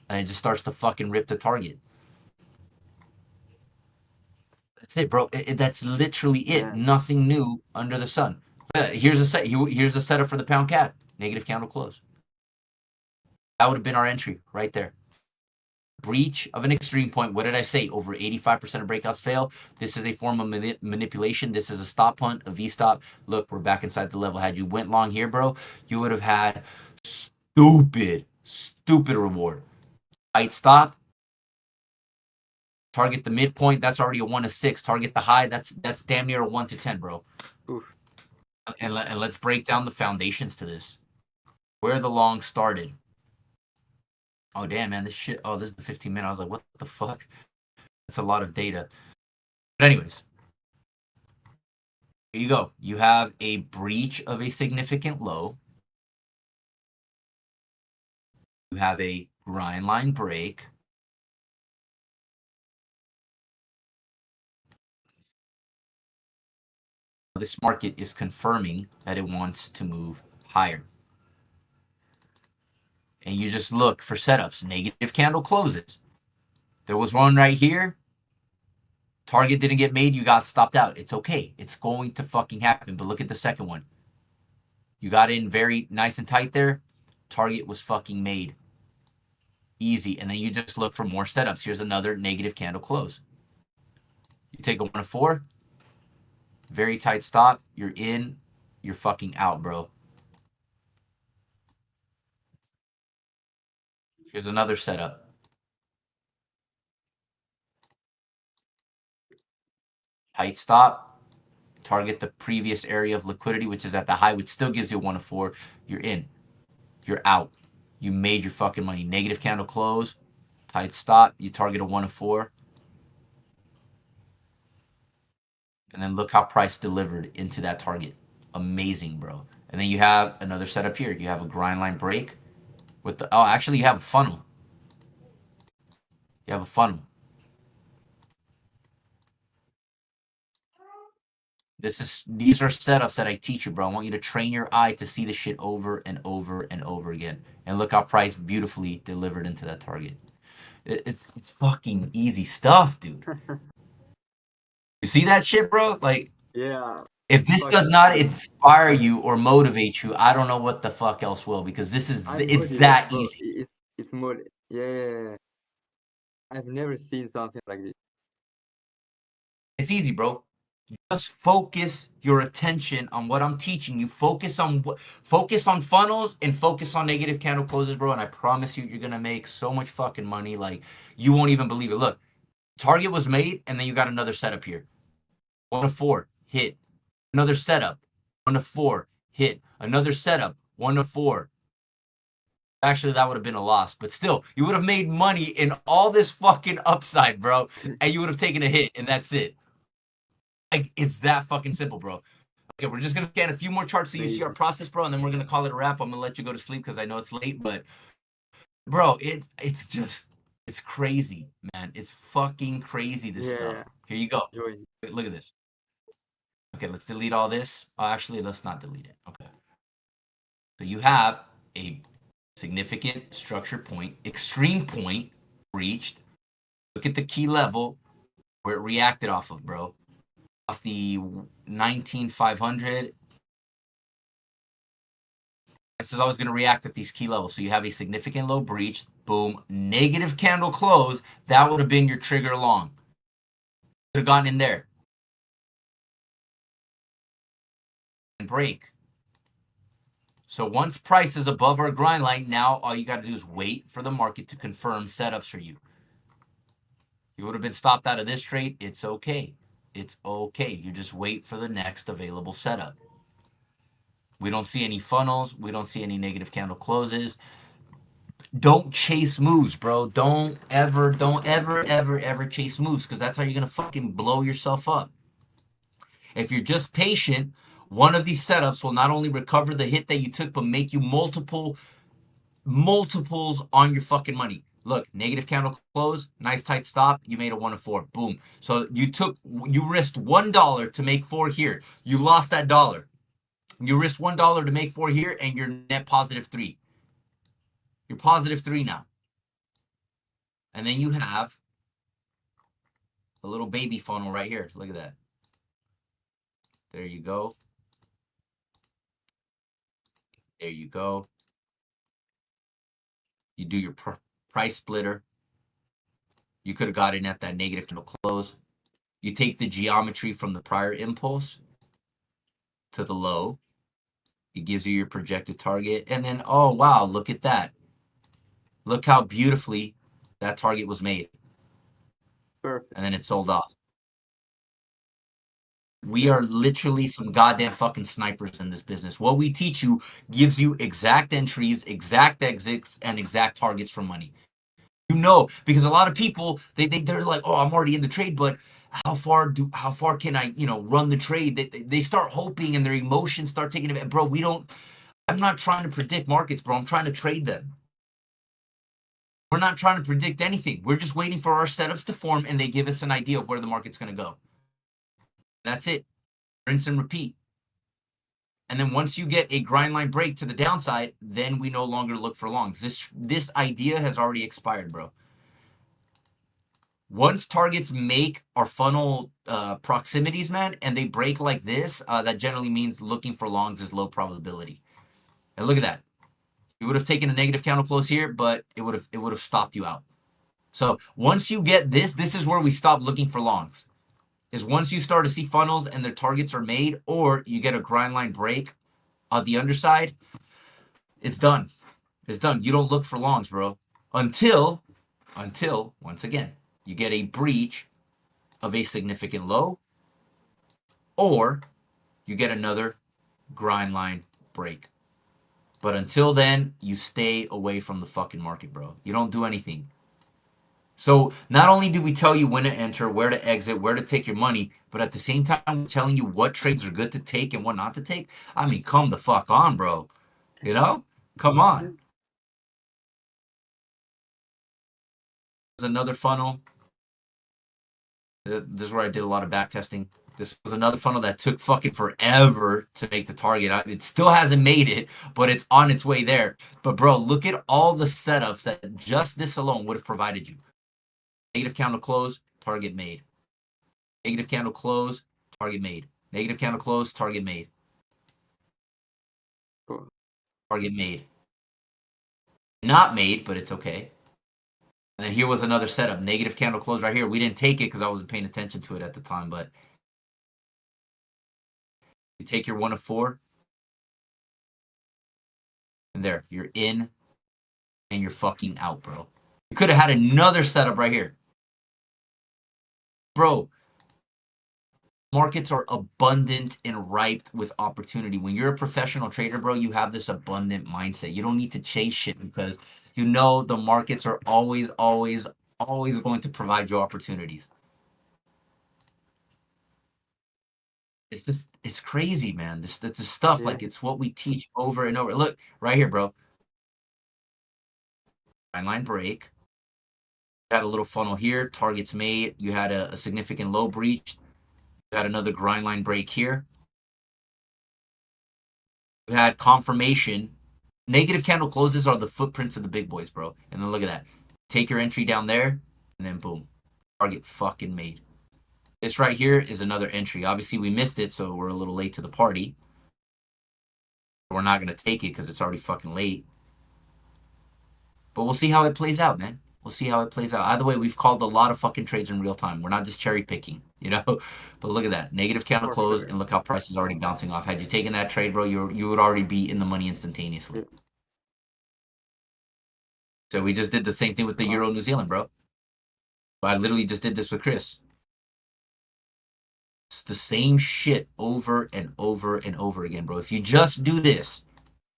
And it just starts to fucking rip the target. That's it, bro. That's literally it. Yeah. Nothing new under the sun. Here's a setup for the pound cat. Negative candle close. That would have been our entry right there. Breach of an extreme point. What did I say? Over 85% of breakouts fail. This is a form of manipulation. This is a stop hunt, a V-stop. Look, we're back inside the level. Had you went long here, bro, you would have had stupid reward. Tight stop. Target the midpoint. That's already a 1 to 6. Target the high. That's damn near a 1 to 10, bro. Oof. And let's break down the foundations to this. Where the long started. Oh, damn, man, this shit. Oh, this is the 15-minute. I was like, what the fuck? That's a lot of data. But anyways, here you go. You have a breach of a significant low. You have a grind line break. This market is confirming that it wants to move higher. And you just look for setups. Negative candle closes. There was one right here. Target didn't get made. You got stopped out. It's okay. It's going to fucking happen. But look at the second one. You got in very nice and tight there. Target was fucking made. Easy. And then you just look for more setups. Here's another negative candle close. You take a 1 to 4. Very tight stop. You're in. You're fucking out, bro. Here's another setup. Tight stop. Target the previous area of liquidity, which is at the high, which still gives you 1 to 4. You're in. You're out. You made your fucking money. Negative candle close, tight stop. You target a 1 of 4. And then look how price delivered into that target. Amazing, bro. And then you have another setup here. You have a grind line break with the, oh, actually you have a funnel. You have a funnel. These are setups that I teach you, bro. I want you to train your eye to see the shit over and over and over again. And look how price beautifully delivered into that target. It's fucking easy stuff, dude. You see that shit, bro? Like, Yeah. if this does not inspire you or motivate you, I don't know what the fuck else will, because it's that easy. It's more, yeah. I've never seen something like this. It's easy, bro. Just focus your attention on what I'm teaching you. Focus on funnels and focus on negative candle closes, bro. And I promise you, you're gonna make so much fucking money, like you won't even believe it. Look, target was made, and then you got another setup here. 1 of 4 hit. Another setup. 1 of 4 hit. Another setup. 1 of 4. Actually, that would have been a loss, but still, you would have made money in all this fucking upside, bro, and you would have taken a hit, and that's it. Like, it's that fucking simple, bro. Okay, we're just gonna scan a few more charts so you see our process, bro, and then we're gonna call it a wrap. I'm gonna let you go to sleep because I know it's late, but bro, it's crazy, man. It's fucking crazy, this stuff. Here you go. Look at this. Okay, let's delete all this. Oh, actually, let's not delete it. Okay. So you have a significant structure point, extreme point reached. Look at the key level where it reacted off of, bro. Off the 19,500. This is always going to react at these key levels. So you have a significant low breach. Boom. Negative candle close. That would have been your trigger long. Could have gotten in there. And break. So once price is above our grind line, now all you got to do is wait for the market to confirm setups for you. You would have been stopped out of this trade. It's okay. It's okay. You just wait for the next available setup. We don't see any funnels. We don't see any negative candle closes. Don't chase moves, bro. Don't ever chase moves, because that's how you're going to fucking blow yourself up. If you're just patient, one of these setups will not only recover the hit that you took, but make you multiples on your fucking money. Look, negative candle close, nice tight stop. You made a 1 of 4. Boom. So you risked $1 to make 4 here. You lost that dollar. You risked $1 to make 4 here, and you're net positive 3. You're positive 3 now. And then you have a little baby funnel right here. Look at that. There you go. There you go. You do your price splitter. You could have got in at that negative candle close. You take the geometry from the prior impulse to the low. It gives you your projected target. And then, oh, wow, look at that. Look how beautifully that target was made. Perfect. And then it sold off. We are literally some goddamn fucking snipers in this business. What we teach you gives you exact entries, exact exits, and exact targets for money. You know, because a lot of people, they're like, oh, I'm already in the trade, but how far can I, run the trade? They start hoping, and their emotions start taking it. Bro, I'm not trying to predict markets, bro. I'm trying to trade them. We're not trying to predict anything. We're just waiting for our setups to form, and they give us an idea of where the market's going to go. That's it. Rinse and repeat. And then once you get a grind line break to the downside, then we no longer look for longs. This idea has already expired, bro. Once targets make our funnel proximities, man, and they break like this, that generally means looking for longs is low probability. And look at that. You would have taken a negative candle close here, but it would have stopped you out. So once you get this is where we stop looking for longs. Is once you start to see funnels and their targets are made, or you get a grind line break on the underside, it's done. It's done. You don't look for longs, bro. Until, once again, you get a breach of a significant low, or you get another grind line break. But until then, you stay away from the fucking market, bro. You don't do anything. So not only do we tell you when to enter, where to exit, where to take your money, but at the same time, we're telling you what trades are good to take and what not to take. I mean, come the fuck on, bro. You know? Come on. There's another funnel. This is where I did a lot of back testing. This was another funnel that took fucking forever to make the target. It still hasn't made it, but it's on its way there. But bro, look at all the setups that just this alone would have provided you. Negative candle close, target made. Negative candle close, target made. Negative candle close, target made. Target made. Not made, but it's okay. And then here was another setup. Negative candle close right here. We didn't take it because I wasn't paying attention to it at the time, but you take your 1 of 4. And there, you're in and you're fucking out, bro. You could have had another setup right here. Bro, markets are abundant and ripe with opportunity. When you're a professional trader, bro, you have this abundant mindset. You don't need to chase shit because you know the markets are always going to provide you opportunities. It's crazy, man. This stuff, Yeah. like, it's what we teach over and over. Look, right here, bro. Line break. You had a little funnel here. Targets made. You had a significant low breach. You had another grind line break here. You had confirmation. Negative candle closes are the footprints of the big boys, bro. And then look at that. Take your entry down there, and then boom. Target fucking made. This right here is another entry. Obviously, we missed it, so we're a little late to the party. We're not going to take it because it's already fucking late. But we'll see how it plays out, man. We'll see how it plays out. Either way, we've called a lot of fucking trades in real time. We're not just cherry picking, you know? But look at that. Negative candle close, and look how price is already bouncing off. Had you taken that trade, bro, you would already be in the money instantaneously. So we just did the same thing with the Euro New Zealand, bro. I literally just did this with Chris. It's the same shit over and over and over again, bro. If you just do this,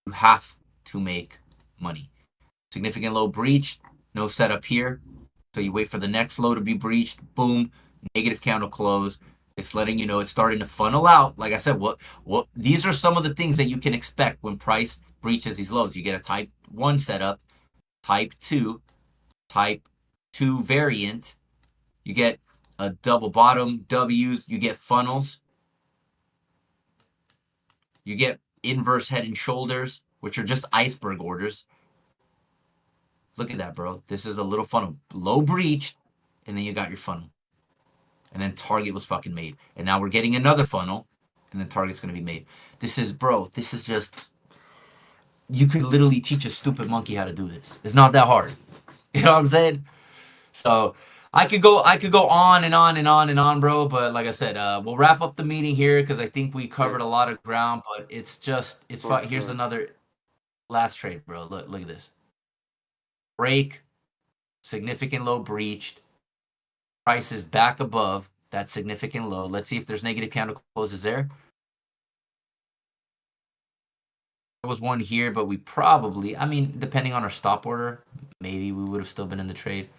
you have to make money. Significant low breached, no setup here. So you wait for the next low to be breached. Boom, negative candle close. It's letting you know it's starting to funnel out. Like I said, what these are some of the things that you can expect when price breaches these lows. You get a type 1 setup, type 2 variant. You get a double bottom, W's, you get funnels. You get inverse head and shoulders, which are just iceberg orders. Look at that, bro. This is a little funnel. Low breach, and then you got your funnel. And then target was fucking made. And now we're getting another funnel, and then target's going to be made. This is, bro, this is just... You could literally teach a stupid monkey how to do this. It's not that hard. You know what I'm saying? So I could go on and on and on and on, bro. But like I said, we'll wrap up the meeting here because I think we covered a lot of ground. But it's fun. Here's another last trade, bro. Look at this. Break, significant low breached, price is back above that significant low. Let's see if there's negative candle closes there. There was one here, but we probably, I mean, depending on our stop order, maybe we would have still been in the trade.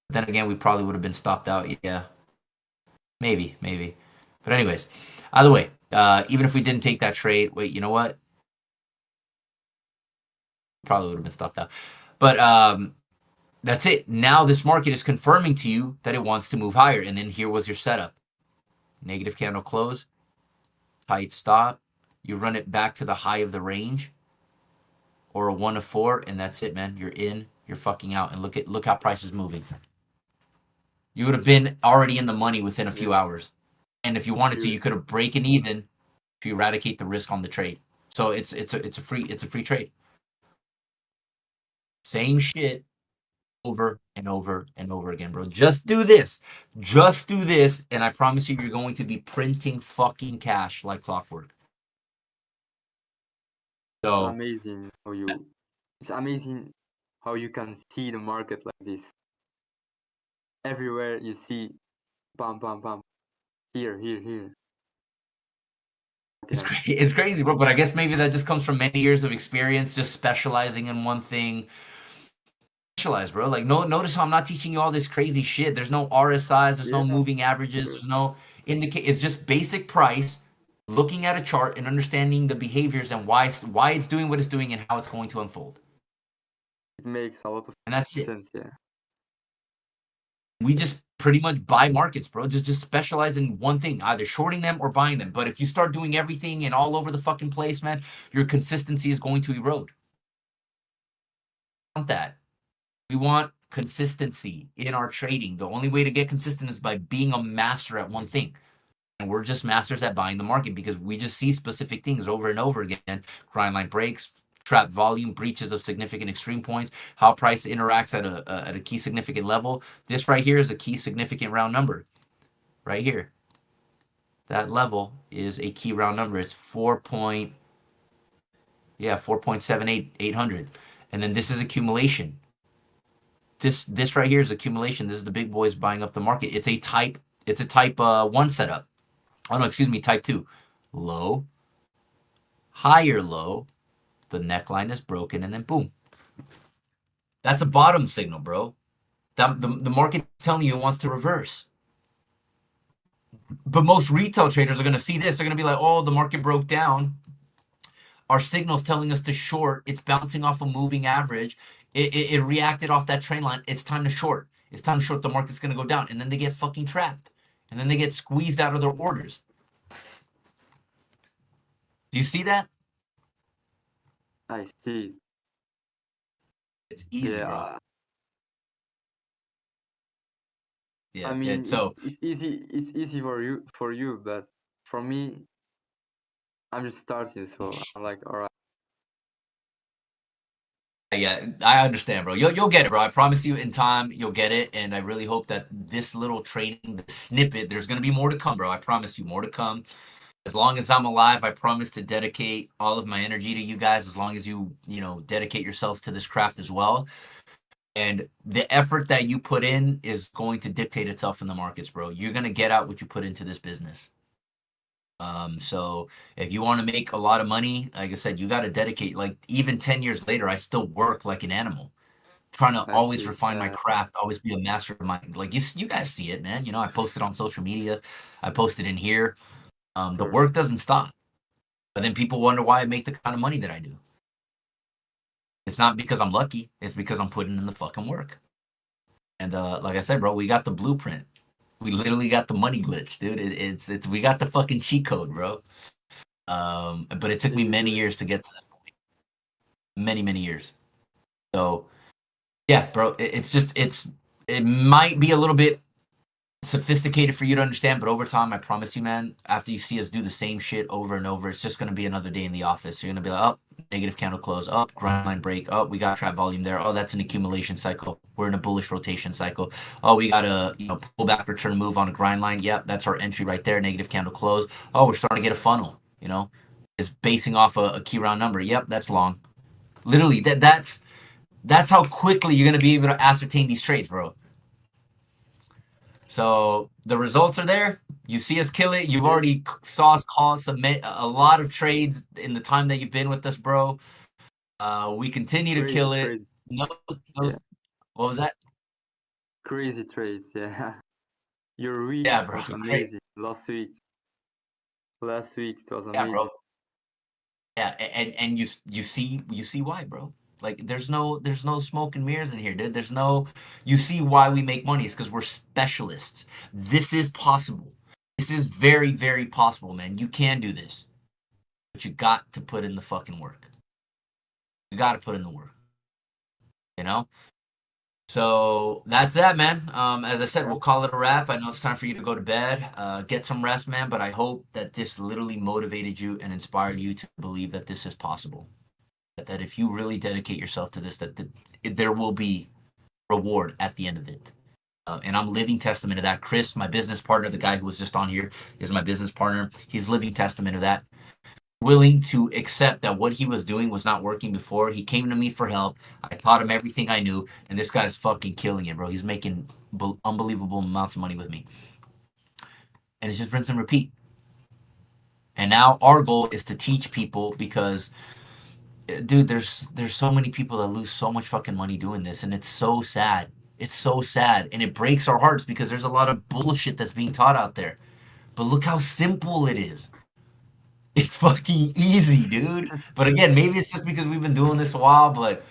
But then again, we probably would have been stopped out. Yeah, maybe. But anyways, either way, even if we didn't take that trade, wait, you know what? Probably would have been stopped out. But that's it. Now this market is confirming to you that it wants to move higher. And then here was your setup. Negative candle close. Tight stop. You run it back to the high of the range. Or a 1 of 4. And that's it, man. You're in. You're fucking out. And look how price is moving. You would have been already in the money within a few hours. And if you wanted to, you could have broken even to eradicate the risk on the trade. So it's a free trade. Same shit. Over and over and over again, bro. Just do this. And I promise you, you're going to be printing fucking cash like clockwork. So it's amazing how you can see the market like this. Everywhere you see, bam, bam, bam. Here. It's crazy, bro. But I guess maybe that just comes from many years of experience, just specializing in one thing. Specialize, bro. Like, no, notice how I'm not teaching you all this crazy shit. There's no RSIs, there's no moving averages, there's no indicate. It's just basic price, looking at a chart and understanding the behaviors and why it's doing what it's doing and how it's going to unfold. It makes a lot of And that's it. sense, yeah. We just pretty much buy markets, bro. Just specialize in one thing, either shorting them or buying them. But if you start doing everything and all over the fucking place, man, your consistency is going to erode. We want that. We want consistency in our trading. The only way to get consistent is by being a master at one thing. And we're just masters at buying the market because we just see specific things over and over again. Grind line breaks, trap volume, breaches of significant extreme points, how price interacts at a key significant level. This right here is a key significant round number. Right here. That level is a key round number. It's 4.78,800. And then this is accumulation. This right here is accumulation. This is the big boys buying up the market. It's a type 1 setup. Oh no, excuse me, type 2. Low, higher low, the neckline is broken, and then boom. That's a bottom signal, bro. The market telling you it wants to reverse. But most retail traders are going to see this. They're going to be like, oh, the market broke down. Our signal's telling us to short. It's bouncing off a moving average. It reacted off that trend line. It's time to short. It's time to short. The market's going to go down. And then they get fucking trapped. And then they get squeezed out of their orders. Do you see that? I see. It's easy, bro. Yeah, I mean, so it's easy. It's easy for you, but for me, I'm just starting, so I'm like, all right. Yeah, I understand, bro. You'll get it, bro. I promise you, in time, you'll get it. And I really hope that this little training, the snippet, there's gonna be more to come, bro. I promise you, more to come. As long as I'm alive, I promise to dedicate all of my energy to you guys. As long as you dedicate yourselves to this craft as well. And the effort that you put in is going to dictate itself in the markets, bro. You're gonna get out what you put into this business. So if you want to make a lot of money, like I said, you got to dedicate. Like even 10 years later, I still work like an animal, trying to always refine my craft, always be a master of my. Like you guys see it, man. I posted on social media, I posted in here. The work doesn't stop, but then people wonder why I make the kind of money that I do. It's not because I'm lucky. It's because I'm putting in the fucking work. And like I said, bro, we got the blueprint. We literally got the money glitch, dude. It's we got the fucking cheat code, bro. But it took me many years to get to that point. Many years. So yeah, bro, it might be a little bit sophisticated for you to understand, but over time, I promise you, man, after you see us do the same shit over and over, it's just gonna be another day in the office. You're gonna be like, oh, negative candle close, oh, grind line break, oh, we got trap volume there, oh, that's an accumulation cycle. We're in a bullish rotation cycle. Oh, we got a pull back return move on a grind line. Yep, that's our entry right there. Negative candle close. Oh, we're starting to get a funnel. It's basing off a key round number. Yep, that's long. Literally, that's how quickly you're gonna be able to ascertain these trades, bro. So the results are there. You see us kill it. You've already saw us call a lot of trades in the time that you've been with us, bro. We continue to kill it. What was that? Crazy trades, yeah. Your week was amazing. Last week it was amazing. Yeah, bro. Yeah, and you see why, bro. Like there's no smoke and mirrors in here, dude. You see why we make money. It's because we're specialists. This is possible. This is very, very possible, man. You can do this. But you got to put in the fucking work. You got to put in the work. So that's that, man. As I said, we'll call it a wrap. I know it's time for you to go to bed. Get some rest, man. But I hope that this literally motivated you and inspired you to believe that this is possible. That if you really dedicate yourself to this, that there will be reward at the end of it. And I'm living testament to that. Chris, my business partner, the guy who was just on here, is my business partner. He's living testament to that. Willing to accept that what he was doing was not working before. He came to me for help. I taught him everything I knew, and this guy's fucking killing it, bro. He's making unbelievable amounts of money with me. And it's just rinse and repeat. And now our goal is to teach people because, dude, there's so many people that lose so much fucking money doing this, and it's so sad. It's so sad, and it breaks our hearts because there's a lot of bullshit that's being taught out there. But look how simple it is. It's fucking easy, dude. But again, maybe it's just because we've been doing this a while, but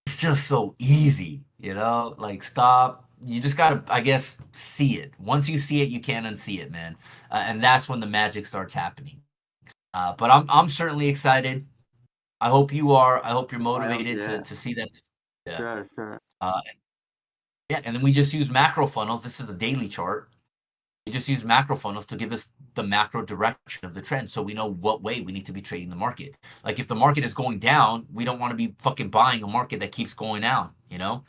it's just so easy, you know? Like, stop. You just gotta, I guess, see it. Once you see it, you can't unsee it, man. And that's when the magic starts happening. But I'm certainly excited. I hope you are. I hope you're motivated to see that. Yeah. Sure. Yeah, and then we just use macro funnels. This is a daily chart. We just use macro funnels to give us the macro direction of the trend so we know what way we need to be trading the market. Like if the market is going down, we don't want to be fucking buying a market that keeps going down, you know?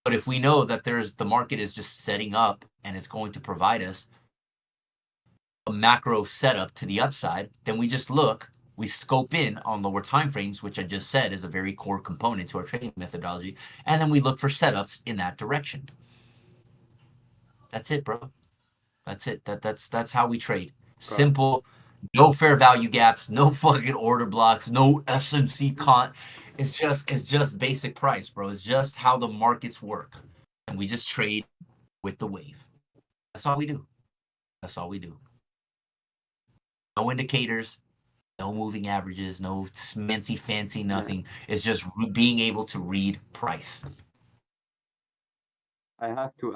But if we know that the market is just setting up and it's going to provide us a macro setup to the upside, then we just look, we scope in on lower time frames, which I just said is a very core component to our trading methodology, and then we look for setups in that direction. That's it, bro. That's it. That's how we trade. Simple, no fair value gaps, no fucking order blocks, no SMC cont. It's just basic price, bro. It's just how the markets work. And we just trade with the wave. That's all we do. That's all we do. No indicators, no moving averages, no fancy nothing. It's just being able to read price. I have to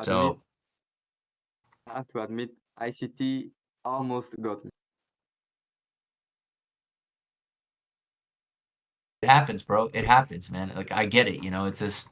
admit, ICT almost got me. It happens, bro. It happens, man. Like, I get it. You know, it's just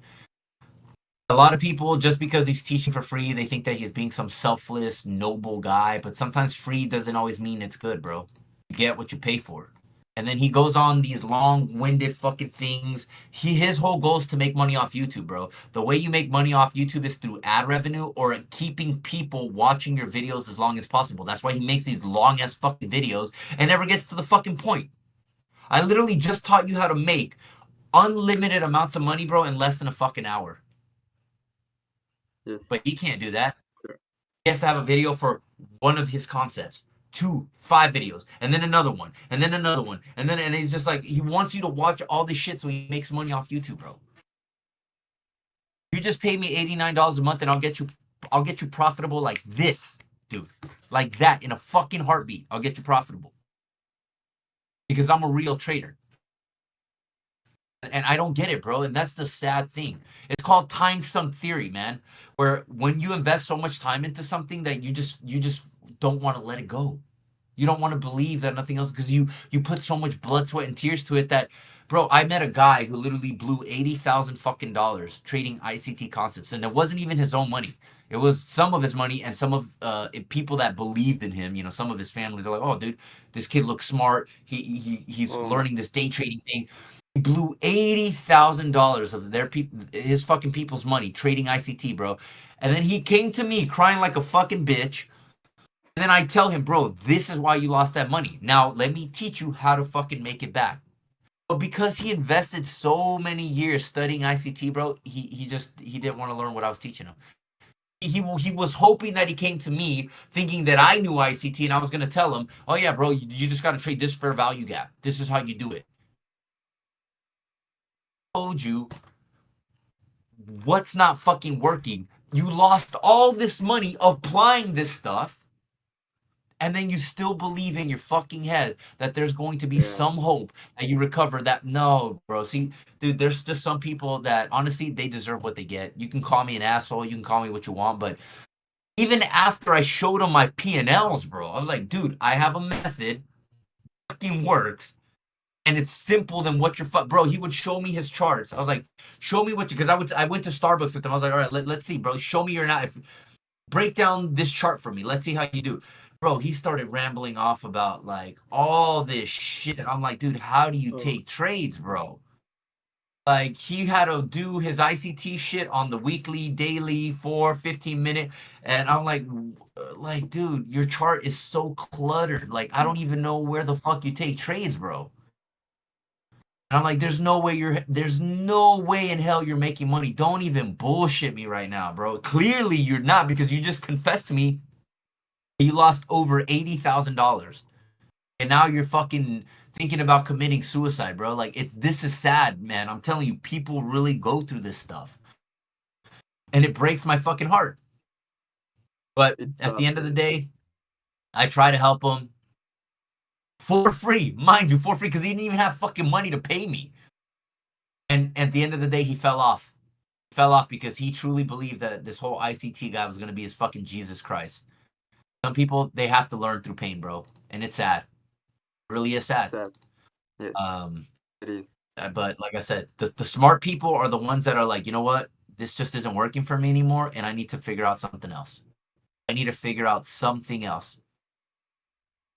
a lot of people, just because he's teaching for free, they think that he's being some selfless, noble guy. But sometimes free doesn't always mean it's good, bro. You get what you pay for. And then he goes on these long-winded fucking things. His whole goal is to make money off YouTube, bro. The way you make money off YouTube is through ad revenue or keeping people watching your videos as long as possible. That's why he makes these long-ass fucking videos and never gets to the fucking point. I literally just taught you how to make unlimited amounts of money, bro, in less than a fucking hour. Yes. But he can't do that. Sure. He has to have a video for one of his concepts. 2, 5 videos, and then another one, and then another one, and he's just like, he wants you to watch all this shit so he makes money off YouTube, bro. You just pay me $89 a month and I'll get you profitable like this, dude. Like that, in a fucking heartbeat. I'll get you profitable. Because I'm a real trader. And I don't get it, bro. And that's the sad thing. It's called time sunk theory, man. Where when you invest so much time into something that you just don't want to let it go. You don't want to believe that nothing else, because you put so much blood, sweat, and tears to it that, bro, I met a guy who literally blew $80,000 fucking dollars trading ICT concepts, and it wasn't even his own money. It was some of his money and some of people that believed in him. You know, some of his family. They're like, oh, dude, this kid looks smart. He's learning this day trading thing. He blew $80,000 of his fucking people's money trading ICT, bro. And then he came to me crying like a fucking bitch. And then I tell him, bro, this is why you lost that money. Now, let me teach you how to fucking make it back. But because he invested so many years studying ICT, bro, he didn't want to learn what I was teaching him. He was hoping that he came to me thinking that I knew ICT and I was going to tell him, oh, yeah, bro, you just got to trade this fair value gap. This is how you do it. I told you what's not fucking working. You lost all this money applying this stuff. And then you still believe in your fucking head that there's going to be some hope that you recover that. No, bro. See, dude, there's just some people that, honestly, they deserve what they get. You can call me an asshole. You can call me what you want. But even after I showed him my P&Ls, bro, I was like, dude, I have a method. Fucking works. And it's simple than what you're bro. He would show me his charts. I was like, show me what you, because I went to Starbucks with him. I was like, all right, let's see, bro. Show me your knife. Break down this chart for me. Let's see how you do. Bro, he started rambling off about like all this shit. I'm like, dude, how do you take trades, bro? Like, he had to do his ICT shit on the weekly, daily, 15-minute. And I'm like, dude, your chart is so cluttered. Like, I don't even know where the fuck you take trades, bro. And I'm like, there's no way in hell you're making money. Don't even bullshit me right now, bro. Clearly you're not, because you just confessed to me you lost over $80,000. and now you're fucking thinking about committing suicide, bro. Like, this is sad, man. I'm telling you, people really go through this stuff, and it breaks my fucking heart. But at the end of the day, I try to help him for free, mind you, for free, because he didn't even have fucking money to pay me. And at the end of the day, he fell off. Fell off because he truly believed that this whole ICT guy was going to be his fucking Jesus Christ. Some people, they have to learn through pain, bro. And it's sad. It really is sad. Yes. It is. But like I said, the smart people are the ones that are like, you know what? This just isn't working for me anymore, and I need to figure out something else. I need to figure out something else.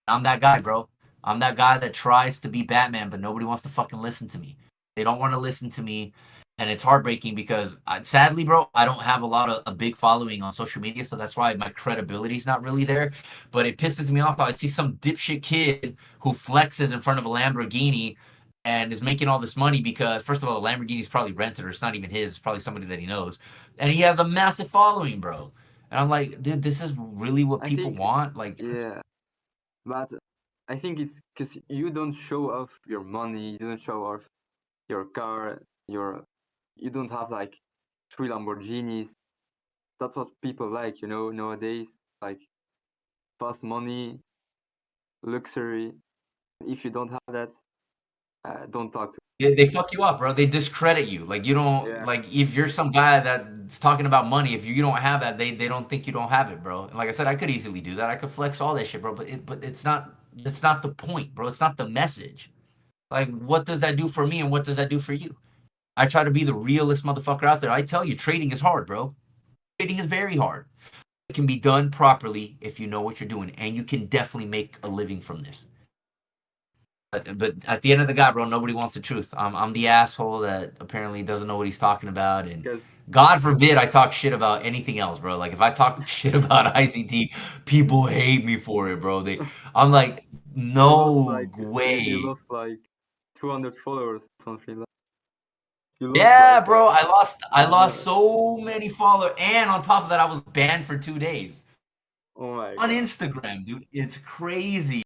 I'm that guy, bro. I'm that guy that tries to be Batman, but nobody wants to fucking listen to me. They don't want to listen to me, and it's heartbreaking because, sadly, bro, I don't have a big following on social media, so that's why my credibility is not really there. But it pisses me off how I see some dipshit kid who flexes in front of a Lamborghini and is making all this money because, first of all, the Lamborghini's probably rented or it's not even his. It's probably somebody that he knows. And he has a massive following, bro. And I'm like, dude, this is really what people want? Like, yeah. But I think it's because you don't show off your money, you don't show off your car, you don't have like 3 Lamborghinis. That's what people like, you know, nowadays. Like fast money, luxury. If you don't have that, don't talk to them. They fuck you up, bro. They discredit you. Like, you don't, like, if you're some guy that's talking about money, if you don't have that, they don't think you don't have it, bro. And like I said, I could easily do that. I could flex all that shit, bro. But it's not the point, bro. It's not the message. Like, what does that do for me and what does that do for you? I try to be the realest motherfucker out there. I tell you, trading is hard, bro. Trading is very hard. It can be done properly if you know what you're doing, and you can definitely make a living from this. But at the end of the guy, bro, nobody wants the truth. I'm the asshole that apparently doesn't know what he's talking about, and God forbid I talk shit about anything else, bro. Like, if I talk shit about ICT, people hate me for it, bro. I'm like, no way. You lost like 200 followers or something. Yeah, like, bro. I lost so many followers, and on top of that, I was banned for 2 days. Oh my God. On Instagram, dude. It's crazy.